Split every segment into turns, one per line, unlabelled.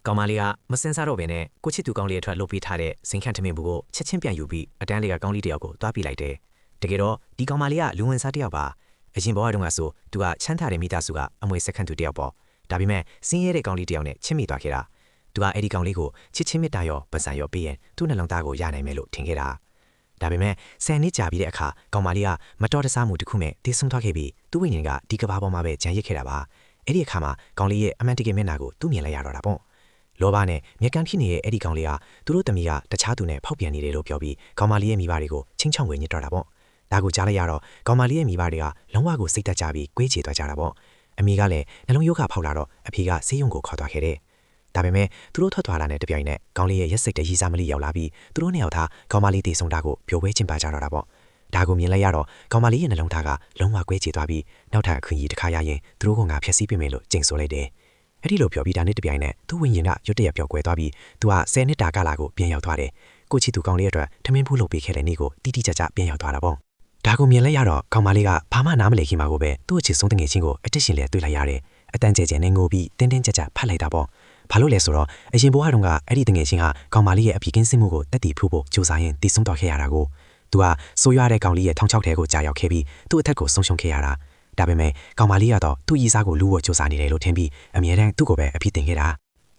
ကောင်မလေးကမစင်စားတော့ဘဲနဲ့ကိုချစ်သူကောင်လေးအတွက်လှုပ်ပေးထားတဲ့ဇင်ခန့်ထမင်းဘူးကိုချက်ချင်းပြန်ယူပြီးအတန်းလေးကကောင်းလေးတယောက်ကိုတွားပြလိုက်တယ်။တကယ်တော့ဒီကောင်မလေးကလူဝင်စားတယောက်ပါ။အရင်ဘဝတုန်းကဆိုသူကချမ်းသာတဲ့မိသားစုကအမွေစက္ကန့်သူတယောက်ပေါ့။ဒါပေမဲ့စင်းရဲတဲ့ကောင်လေးတယောက်နဲ့ချစ်မိသွားခဲ့တာ။သူကအဲ့ဒီကောင်လေးကိုချစ်ချင်းမြတ်တာရောပစံရောပေးရင်သူ့နှလုံးသားကိုရနိုင်မယ်လို့ထင်ခဲ့တာ။ဒါပေမဲ့10နှစ်ကြာပြီးတဲ့အခါကောင်မလေးကမတော်တဆမှုတစ်ခုမဲ့တည်ဆုံသွားခဲ့ပြီးသူ့ဝိညာဉ်ကဒီကဘာပေါ်မှာပဲဂျန်ရစ်ခဲ့တာပါ။အဲ့ဒီအခါမှာကောင်လေးရဲ့အမှန်တကယ်မျက်နှာကိုသူ့မြင်လိုက်ရတော့တာပေါ့။လောဘနဲ့မျက်ကန်းဖြစ်နေတဲ့အဲ့ဒီကောင်လေးကသူတို့သမီးကတခြားသူနဲ့ဖောက်ပြန်နေတယ်လို့ပြောပြီးကောင်မလေးရဲ့မိဘတွေကိုချင်းချောင်းဝင်ညစ်တော့တာပေါ့။ဒါကိုကြားလိုက်ရတော့ကောင်မလေးရဲ့မိဘတွေကလုံးဝကိုစိတ်တက်ကြပြီးကွေးချေသွားကြတာပေါ့။အမေကလည်းနှလုံးရောဂါဖောက်လာတော့အဖေကဆေးရုံကိုခေါ်သွားခဲ့တယ်။ဒါပေမဲ့သူတို့ထွက်သွားတာနဲ့တပြိုင်နက်ကောင်လေးရဲ့ရက်စိတ်တရည်စားမလေးရောက်လာပြီးသူတို့နှစ်ယောက်သားကောင်မလေးတည်ဆုံတာကိုပျော်ပွဲကျင်းပကြတော့တာပေါ့။ဒါကိုမြင်လိုက်ရတော့ကောင်မလေးရဲ့နှလုံးသားကလုံးဝကွဲချေသွားပြီးနောက်ထပ်အခွင့်အရေးတစ်ခါရရင်သူတို့ကငါဖျက်ဆီးပေးမယ်လို့ကြိမ်ဆိုလိုက်တယ်။အဲ့ဒီလိုပြောပြီးဒါနဲ့တပြိုင်နက်သူ့ဝိညာဉ်ကရွတ်တရက်ပျော်ကွယ်သွားပြီးသူက10နှစ်တာကာလကိုပြန်ရောက်သွားတယ်။ကိုချီသူကောင်လေးအတွက်ထမင်းဖူးလုပ်ပေးခဲ့တဲ့နေ့ကိုတိတိကျကျပြန်ရောက်သွားတာပေါ့။ဒါကိုမြင်လိုက်ရတော့ကောင်မလေးကဘာမှနားမလည်ခင်မှာကိုပဲသူ့အချစ်ဆုံးတငယ်ချင်းကိုအတက်ရှင်လဲတွေ့လိုက်ရတယ်။အတန်ကျဲကျဲနဲ့ငိုပြီးတင်းတင်းကြပ်ကြပ်ဖတ်လိုက်တာပေါ့။ဘာလို့လဲဆိုတော့အရင်ဘဝတုန်းကအဲ့ဒီတငယ်ချင်းကကောင်မလေးရဲ့အဖေကင်းစင်မှုကိုတက်တည်ဖူးဖို့ကြိုးစားရင်တည်ဆုံတော့ခဲ့ရတာကိုသူကဆိုးရွားတဲ့ကောင်လေးရဲ့ထောင်ချောက်ထဲကိုကြာရောက်ခဲ့ပြီးသူ့အထက်ကိုဆုံးရှုံးခဲ့ရတာဒါပေမဲ့ကောင်မလေးကတော့သူ့ရည်စားကိုလူဝတ်ကြိုးစားနေတယ်လို့ထင်ပြီးအမြဲတမ်းသူ့ကိုပဲအဖြစ်တင်ခဲ့တာ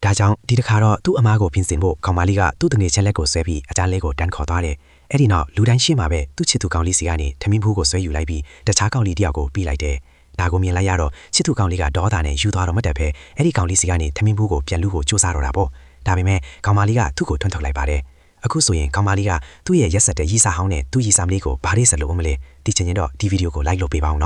ဒါကြောင့်ဒီတစ်ခါတော့သူ့အမားကိုပြင်ဆင်ဖို့ကောင်မလေးကသူ့တငယ်ချင်းလက်ကိုဆွဲပြီးအတန်းလေးကိုတန်းခေါ်သွားတယ်အဲ့ဒီနောက်လူတိုင်းရှေ့မှာပဲသူ့ချစ်သူကောင်လေးစီကနေထမင်းဖူးကိုဆွဲယူလိုက်ပြီးတခြားကောင်လေးတယောက်ကိုပြီးလိုက်တယ်ဒါကိုမြင်လိုက်ရတော့ချစ်သူကောင်လေးကဒေါသနဲ့ယူသွားတော့မတက်ပဲအဲ့ဒီကောင်လေးစီကနေထမင်းဖူးကိုပြန်လူကိုကြိုးစားတော့တာပေါ့ဒါပေမဲ့ကောင်မလေးကသူ့ကိုထွန်းထုတ်လိုက်ပါတယ်အခုဆိုရင်ကောင်မလေးကသူ့ရဲ့ရက်ဆက်တဲ့ရီစာဟောင်းနဲ့သူ့ရီစာမလေးကိုဘာလေးစလို့မလဲဒီချင်ရင်တော့ဒီဗီဒီယိုကို like လုပ်ပေးပါဦးနော်